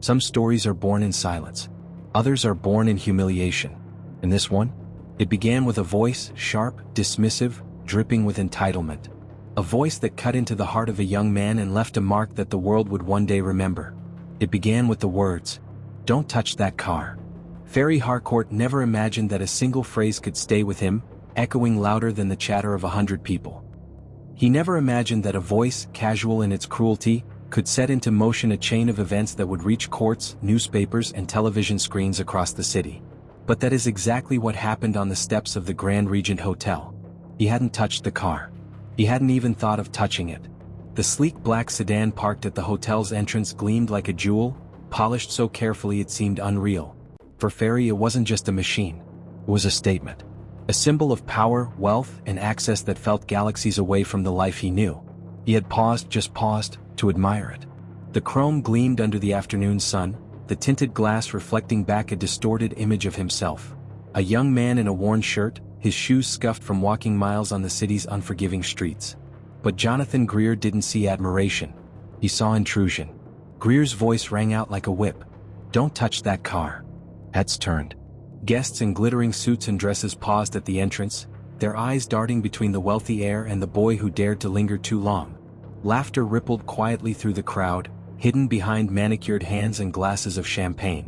Some stories are born in silence. Others are born in humiliation. And this one? It began with a voice, sharp, dismissive, dripping with entitlement. A voice that cut into the heart of a young man and left a mark that the world would one day remember. It began with the words, "Don't touch that car." Ferry Harcourt never imagined that a single phrase could stay with him, echoing louder than the chatter of 100 people. He never imagined that a voice, casual in its cruelty, could set into motion a chain of events that would reach courts, newspapers, and television screens across the city. But that is exactly what happened on the steps of the Grand Regent Hotel. He hadn't touched the car. He hadn't even thought of touching it. The sleek black sedan parked at the hotel's entrance gleamed like a jewel, polished so carefully it seemed unreal. For Ferry, it wasn't just a machine. It was a statement. A symbol of power, wealth, and access that felt galaxies away from the life he knew. He had paused, just paused, to admire it. The chrome gleamed under the afternoon sun, the tinted glass reflecting back a distorted image of himself. A young man in a worn shirt, his shoes scuffed from walking miles on the city's unforgiving streets. But Jonathan Greer didn't see admiration. He saw intrusion. Greer's voice rang out like a whip. "Don't touch that car." Heads turned. Guests in glittering suits and dresses paused at the entrance, their eyes darting between the wealthy heir and the boy who dared to linger too long. Laughter rippled quietly through the crowd, hidden behind manicured hands and glasses of champagne.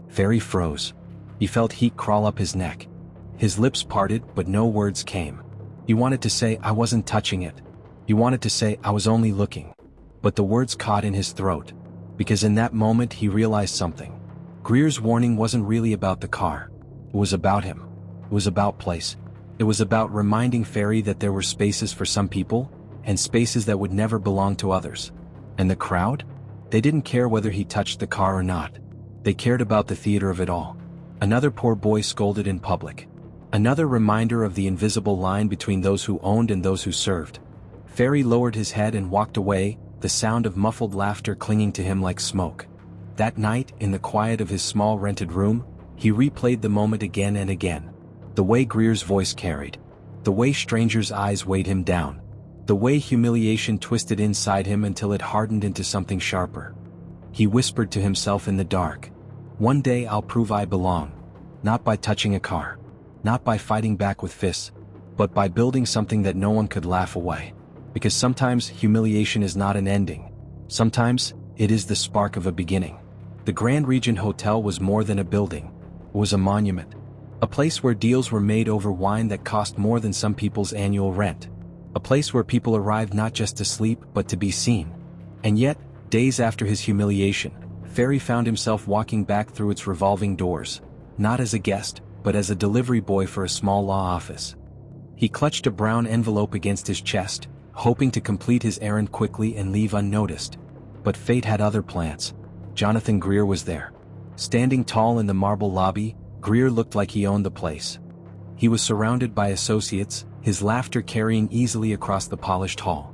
Ferry froze. He felt heat crawl up his neck. His lips parted, but no words came. He wanted to say, "I wasn't touching it." He wanted to say, "I was only looking." But the words caught in his throat. Because in that moment he realized something. Greer's warning wasn't really about the car. It was about him. It was about place. It was about reminding Ferry that there were spaces for some people, and spaces that would never belong to others. And the crowd? They didn't care whether he touched the car or not. They cared about the theater of it all. Another poor boy scolded in public. Another reminder of the invisible line between those who owned and those who served. Ferry lowered his head and walked away, the sound of muffled laughter clinging to him like smoke. That night, in the quiet of his small rented room, he replayed the moment again and again. The way Greer's voice carried. The way strangers' eyes weighed him down. The way humiliation twisted inside him until it hardened into something sharper. He whispered to himself in the dark, "One day I'll prove I belong. Not by touching a car. Not by fighting back with fists. But by building something that no one could laugh away." Because sometimes humiliation is not an ending. Sometimes, it is the spark of a beginning. The Grand Regent Hotel was more than a building. It was a monument. A place where deals were made over wine that cost more than some people's annual rent. A place where people arrived not just to sleep but to be seen. And yet, days after his humiliation, Ferry found himself walking back through its revolving doors, not as a guest, but as a delivery boy for a small law office. He clutched a brown envelope against his chest, hoping to complete his errand quickly and leave unnoticed. But fate had other plans. Jonathan Greer was there. Standing tall in the marble lobby, Greer looked like he owned the place. He was surrounded by associates, his laughter carrying easily across the polished hall.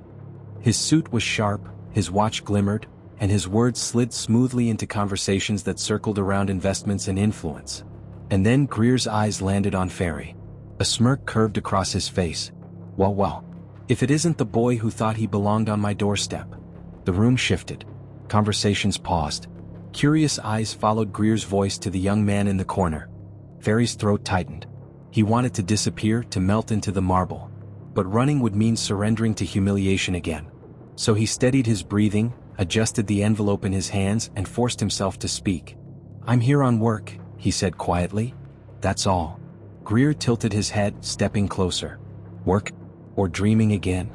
His suit was sharp, his watch glimmered, and his words slid smoothly into conversations that circled around investments and influence. And then Greer's eyes landed on Ferry. A smirk curved across his face. Well, if it isn't the boy who thought he belonged on my doorstep." The room shifted. Conversations paused. Curious eyes followed Greer's voice to the young man in the corner. Ferry's throat tightened. He wanted to disappear, to melt into the marble. But running would mean surrendering to humiliation again. So he steadied his breathing, adjusted the envelope in his hands, and forced himself to speak. "I'm here on work," he said quietly. "That's all." Greer tilted his head, stepping closer. "Work? Or dreaming again?"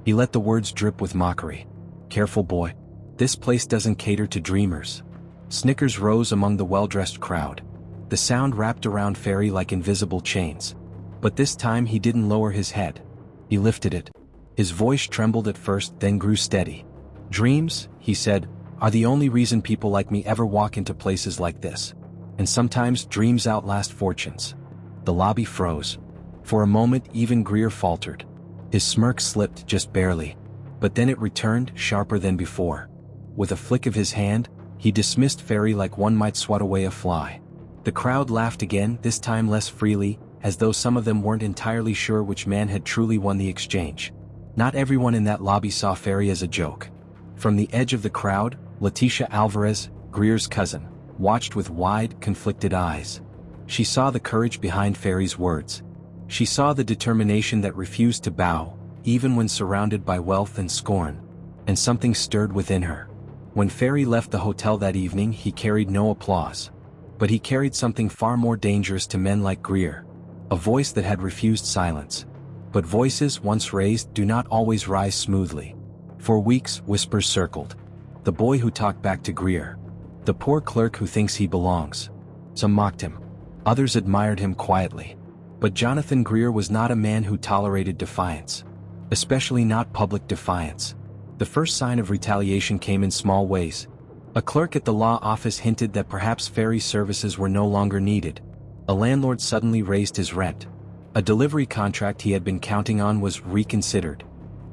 He let the words drip with mockery. "Careful, boy. This place doesn't cater to dreamers." Snickers rose among the well-dressed crowd. The sound wrapped around Ferry like invisible chains. But this time he didn't lower his head. He lifted it. His voice trembled at first, then grew steady. "Dreams," he said, "are the only reason people like me ever walk into places like this. And sometimes dreams outlast fortunes." The lobby froze. For a moment even Greer faltered. His smirk slipped just barely. But then it returned, sharper than before. With a flick of his hand, he dismissed Ferry like one might swat away a fly. The crowd laughed again, this time less freely, as though some of them weren't entirely sure which man had truly won the exchange. Not everyone in that lobby saw Ferry as a joke. From the edge of the crowd, Leticia Alvarez, Greer's cousin, watched with wide, conflicted eyes. She saw the courage behind Ferry's words. She saw the determination that refused to bow, even when surrounded by wealth and scorn. And something stirred within her. When Ferry left the hotel that evening, he carried no applause. But he carried something far more dangerous to men like Greer. A voice that had refused silence. But voices once raised do not always rise smoothly. For weeks, whispers circled. The boy who talked back to Greer. The poor clerk who thinks he belongs. Some mocked him. Others admired him quietly. But Jonathan Greer was not a man who tolerated defiance. Especially not public defiance. The first sign of retaliation came in small ways. A clerk at the law office hinted that perhaps Ferry's services were no longer needed. A landlord suddenly raised his rent. A delivery contract he had been counting on was reconsidered.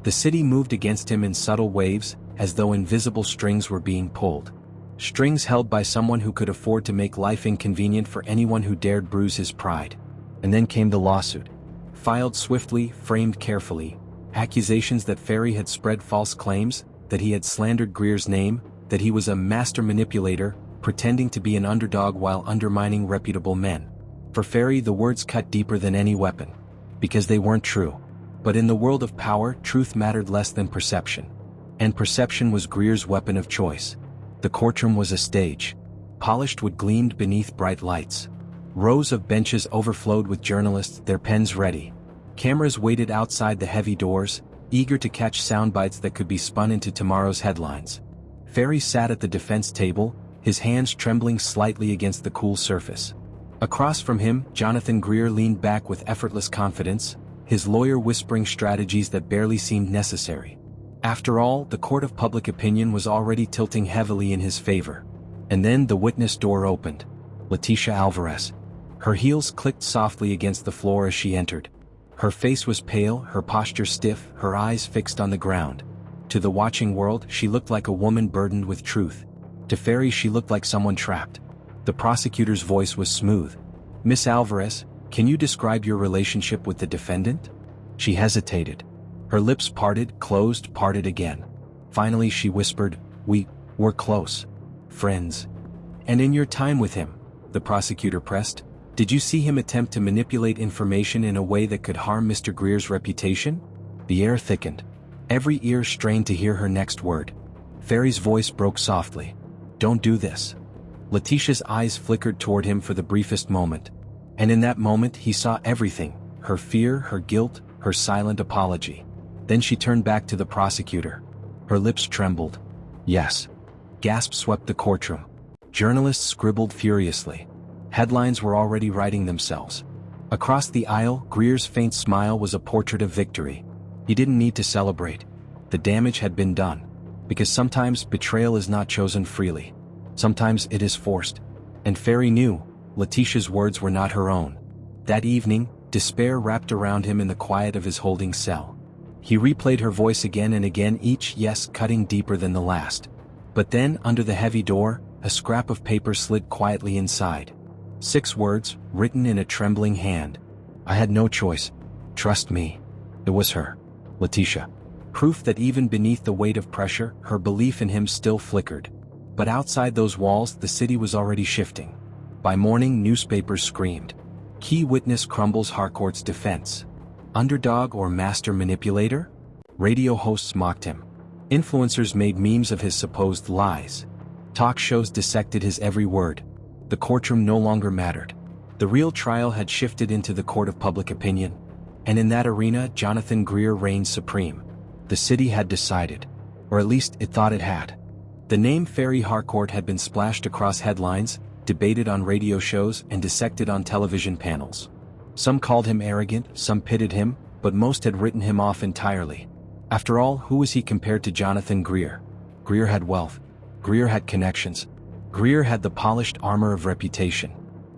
The city moved against him in subtle waves, as though invisible strings were being pulled. Strings held by someone who could afford to make life inconvenient for anyone who dared bruise his pride. And then came the lawsuit. Filed swiftly, framed carefully. Accusations that Ferry had spread false claims, that he had slandered Greer's name, that he was a master manipulator, pretending to be an underdog while undermining reputable men. For Ferry, the words cut deeper than any weapon. Because they weren't true. But in the world of power, truth mattered less than perception. And perception was Greer's weapon of choice. The courtroom was a stage. Polished wood gleamed beneath bright lights. Rows of benches overflowed with journalists, their pens ready. Cameras waited outside the heavy doors, eager to catch sound bites that could be spun into tomorrow's headlines. Ferry sat at the defense table, his hands trembling slightly against the cool surface. Across from him, Jonathan Greer leaned back with effortless confidence, his lawyer whispering strategies that barely seemed necessary. After all, the court of public opinion was already tilting heavily in his favor. And then the witness door opened. Leticia Alvarez. Her heels clicked softly against the floor as she entered. Her face was pale, her posture stiff, her eyes fixed on the ground. To the watching world, she looked like a woman burdened with truth. To Ferry, she looked like someone trapped. The prosecutor's voice was smooth. "Miss Alvarez, can you describe your relationship with the defendant?" She hesitated. Her lips parted, closed, parted again. Finally she whispered, "We're close. Friends." "And in your time with him," the prosecutor pressed, "did you see him attempt to manipulate information in a way that could harm Mr. Greer's reputation?" The air thickened. Every ear strained to hear her next word. Ferry's voice broke softly. "Don't do this." Letitia's eyes flickered toward him for the briefest moment. And in that moment he saw everything, her fear, her guilt, her silent apology. Then she turned back to the prosecutor. Her lips trembled. "Yes." Gasps swept the courtroom. Journalists scribbled furiously. Headlines were already writing themselves. Across the aisle, Greer's faint smile was a portrait of victory. He didn't need to celebrate. The damage had been done. Because sometimes betrayal is not chosen freely. Sometimes it is forced. And Ferry knew, Letitia's words were not her own. That evening, despair wrapped around him in the quiet of his holding cell. He replayed her voice again and again, each yes cutting deeper than the last. But then, under the heavy door, a scrap of paper slid quietly inside. 6 words, written in a trembling hand. "I had no choice. Trust me." It was her. Leticia. Proof that even beneath the weight of pressure, her belief in him still flickered. But outside those walls, the city was already shifting. By morning, newspapers screamed. Key witness crumbles Harcourt's defense. Underdog or master manipulator? Radio hosts mocked him. Influencers made memes of his supposed lies. Talk shows dissected his every word. The courtroom no longer mattered. The real trial had shifted into the court of public opinion. And in that arena, Jonathan Greer reigned supreme. The city had decided. Or at least it thought it had. The name Ferry Harcourt had been splashed across headlines, debated on radio shows, and dissected on television panels. Some called him arrogant, some pitted him, but most had written him off entirely. After all, who was he compared to Jonathan Greer? Greer had wealth. Greer had connections. Greer had the polished armor of reputation.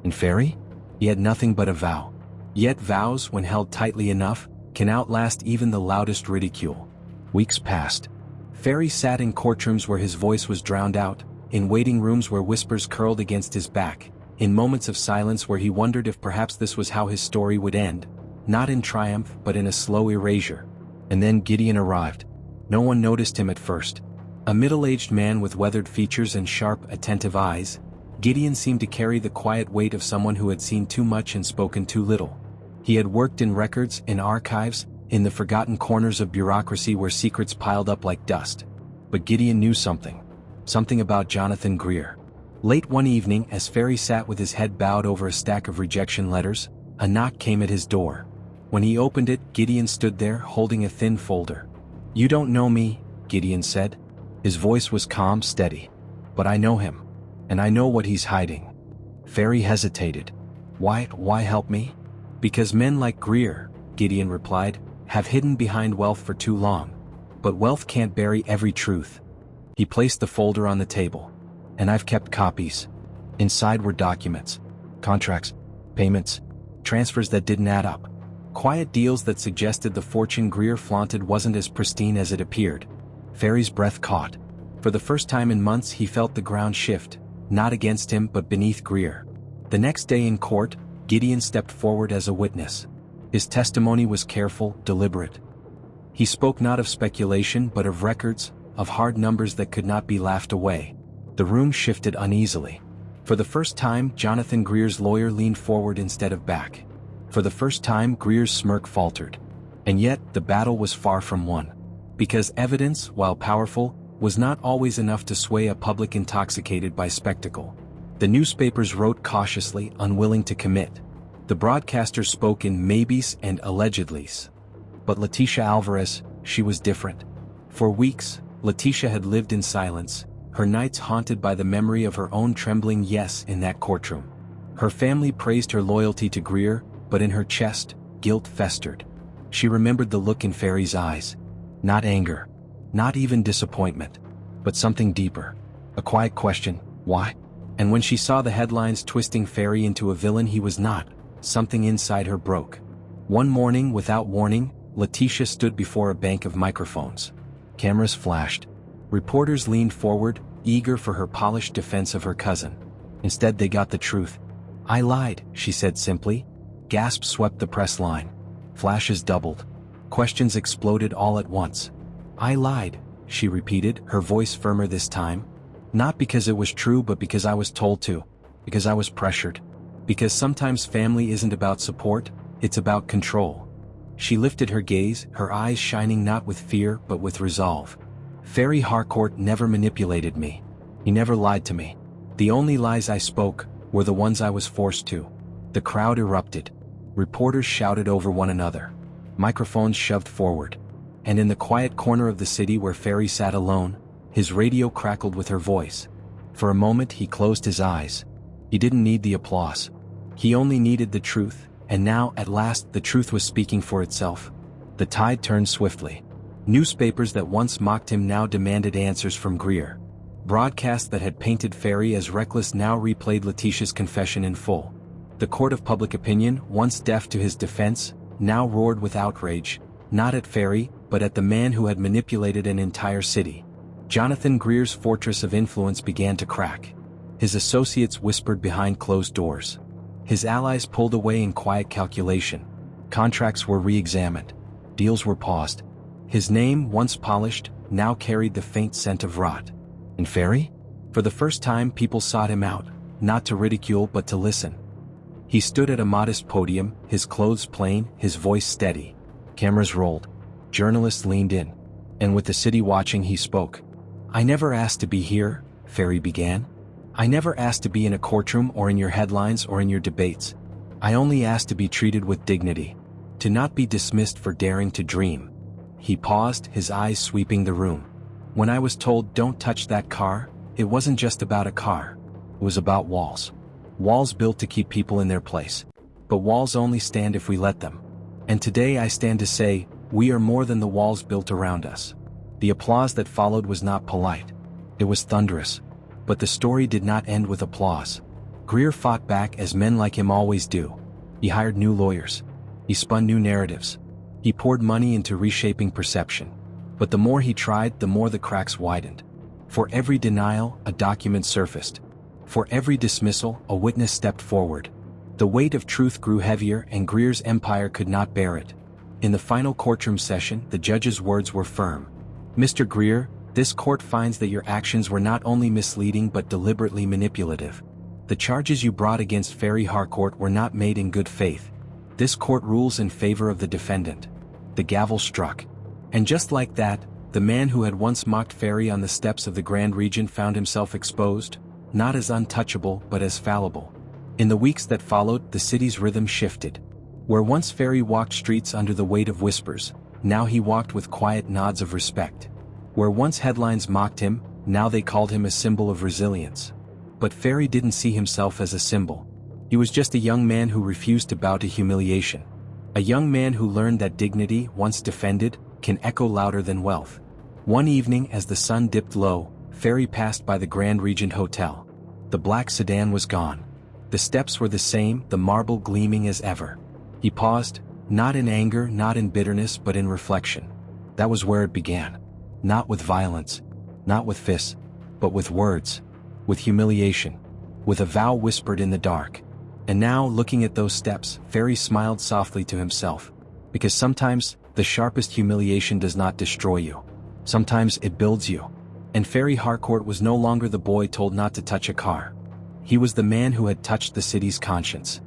And Ferry? He had nothing but a vow. Yet vows, when held tightly enough, can outlast even the loudest ridicule. Weeks passed. Ferry sat in courtrooms where his voice was drowned out, in waiting rooms where whispers curled against his back, in moments of silence where he wondered if perhaps this was how his story would end, not in triumph but in a slow erasure. And then Gideon arrived. No one noticed him at first. A middle-aged man with weathered features and sharp, attentive eyes, Gideon seemed to carry the quiet weight of someone who had seen too much and spoken too little. He had worked in records, in archives, in the forgotten corners of bureaucracy where secrets piled up like dust. But Gideon knew something. Something about Jonathan Greer. Late one evening, as Ferry sat with his head bowed over a stack of rejection letters, a knock came at his door. When he opened it, Gideon stood there, holding a thin folder. "You don't know me," Gideon said. His voice was calm, steady. "But I know him. And I know what he's hiding." Ferry hesitated. Why help me?" "Because men like Greer," Gideon replied, "have hidden behind wealth for too long. But wealth can't bury every truth." He placed the folder on the table. "And I've kept copies." Inside were documents, contracts, payments, transfers that didn't add up. Quiet deals that suggested the fortune Greer flaunted wasn't as pristine as it appeared. Ferry's breath caught. For the first time in months he felt the ground shift, not against him but beneath Greer. The next day in court, Gideon stepped forward as a witness. His testimony was careful, deliberate. He spoke not of speculation but of records, of hard numbers that could not be laughed away. The room shifted uneasily. For the first time, Jonathan Greer's lawyer leaned forward instead of back. For the first time, Greer's smirk faltered. And yet, the battle was far from won. Because evidence, while powerful, was not always enough to sway a public intoxicated by spectacle. The newspapers wrote cautiously, unwilling to commit. The broadcasters spoke in maybes and allegedlys. But Letitia Alvarez, she was different. For weeks, Letitia had lived in silence, her nights haunted by the memory of her own trembling yes in that courtroom. Her family praised her loyalty to Greer, but in her chest, guilt festered. She remembered the look in Ferry's eyes. Not anger. Not even disappointment. But something deeper. A quiet question, why? And when she saw the headlines twisting Ferry into a villain he was not, something inside her broke. One morning, without warning, Letitia stood before a bank of microphones. Cameras flashed. Reporters leaned forward, eager for her polished defense of her cousin. Instead they got the truth. "I lied," she said simply. Gasps swept the press line. Flashes doubled. Questions exploded all at once. "I lied," she repeated, her voice firmer this time. "Not because it was true but because I was told to. Because I was pressured. Because sometimes family isn't about support, it's about control." She lifted her gaze, her eyes shining not with fear but with resolve. "Ferry Harcourt never manipulated me. He never lied to me. The only lies I spoke were the ones I was forced to." The crowd erupted. Reporters shouted over one another. Microphones shoved forward. And in the quiet corner of the city where Ferry sat alone, his radio crackled with her voice. For a moment he closed his eyes. He didn't need the applause. He only needed the truth, and now, at last, the truth was speaking for itself. The tide turned swiftly. Newspapers that once mocked him now demanded answers from Greer. Broadcasts that had painted Ferry as reckless now replayed Letitia's confession in full. The court of public opinion, once deaf to his defense, now roared with outrage, not at Ferry, but at the man who had manipulated an entire city. Jonathan Greer's fortress of influence began to crack. His associates whispered behind closed doors. His allies pulled away in quiet calculation. Contracts were re-examined. Deals were paused. His name, once polished, now carried the faint scent of rot. And Ferry? For the first time people sought him out, not to ridicule but to listen. He stood at a modest podium, his clothes plain, his voice steady. Cameras rolled. Journalists leaned in. And with the city watching he spoke. "I never asked to be here," Ferry began. "I never asked to be in a courtroom or in your headlines or in your debates. I only asked to be treated with dignity. To not be dismissed for daring to dream." He paused, his eyes sweeping the room. "When I was told don't touch that car, it wasn't just about a car. It was about walls. Walls built to keep people in their place. But walls only stand if we let them. And today I stand to say, we are more than the walls built around us." The applause that followed was not polite. It was thunderous. But the story did not end with applause. Greer fought back as men like him always do. He hired new lawyers. He spun new narratives. He poured money into reshaping perception. But the more he tried, the more the cracks widened. For every denial, a document surfaced. For every dismissal, a witness stepped forward. The weight of truth grew heavier and Greer's empire could not bear it. In the final courtroom session, the judge's words were firm. "Mr. Greer, This court finds that your actions were not only misleading but deliberately manipulative. The charges you brought against Ferry Harcourt were not made in good faith. This court rules in favor of the defendant. The gavel struck. And just like that, the man who had once mocked Ferry on the steps of the Grand Regent found himself exposed, not as untouchable but as fallible. In the weeks that followed, the city's rhythm shifted. Where once Ferry walked streets under the weight of whispers, now he walked with quiet nods of respect. Where once headlines mocked him, now they called him a symbol of resilience. But Ferry didn't see himself as a symbol. He was just a young man who refused to bow to humiliation. A young man who learned that dignity, once defended, can echo louder than wealth. One evening as the sun dipped low, Ferry passed by the Grand Regent Hotel. The black sedan was gone. The steps were the same, the marble gleaming as ever. He paused, not in anger, not in bitterness, but in reflection. That was where it began. Not with violence, not with fists, but with words, with humiliation, with a vow whispered in the dark. And now, looking at those steps, Ferry smiled softly to himself. Because sometimes, the sharpest humiliation does not destroy you. Sometimes it builds you. And Ferry Harcourt was no longer the boy told not to touch a car. He was the man who had touched the city's conscience.